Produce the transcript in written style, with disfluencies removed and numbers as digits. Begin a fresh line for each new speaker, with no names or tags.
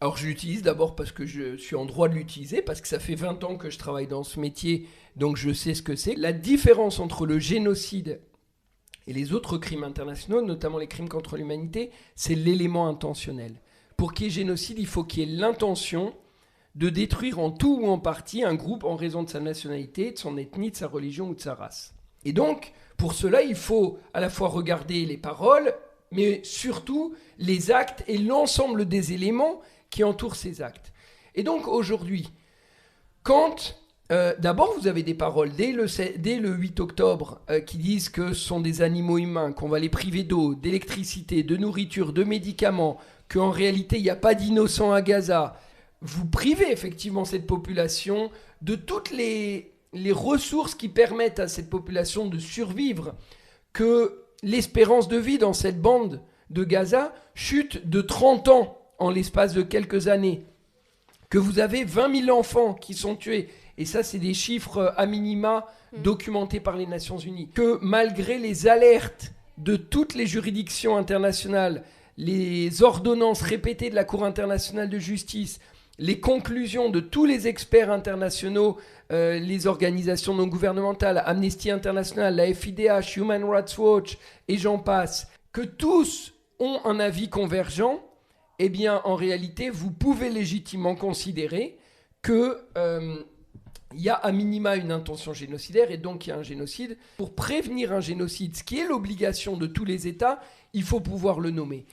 Alors je l'utilise d'abord parce que je suis en droit de l'utiliser, parce que ça fait 20 ans que je travaille dans ce métier, donc je sais ce que c'est. La différence entre le génocide et les autres crimes internationaux, notamment les crimes contre l'humanité, c'est l'élément intentionnel. Pour qu'il y ait génocide, il faut qu'il y ait l'intention de détruire en tout ou en partie un groupe en raison de sa nationalité, de son ethnie, de sa religion ou de sa race. Et donc, pour cela, il faut à la fois regarder les paroles, mais surtout les actes et l'ensemble des éléments qui entourent ces actes. Et donc aujourd'hui, quand d'abord vous avez des paroles dès le 8 octobre qui disent que ce sont des animaux humains, qu'on va les priver d'eau, d'électricité, de nourriture, de médicaments, qu'en réalité il n'y a pas d'innocents à Gaza, vous privez effectivement cette population de toutes les ressources qui permettent à cette population de survivre, que l'espérance de vie dans cette bande de Gaza chute de 30 ans en l'espace de quelques années, que vous avez 20 000 enfants qui sont tués, et ça c'est des chiffres à minima documentés par les Nations Unies, que malgré les alertes de toutes les juridictions internationales, les ordonnances répétées de la Cour internationale de justice, les conclusions de tous les experts internationaux, les organisations non gouvernementales, Amnesty International, la FIDH, Human Rights Watch, et j'en passe, que tous ont un avis convergent, eh bien, en réalité, vous pouvez légitimement considérer que il y a à minima une intention génocidaire et donc il y a un génocide. Pour prévenir un génocide, ce qui est l'obligation de tous les États, il faut pouvoir le nommer.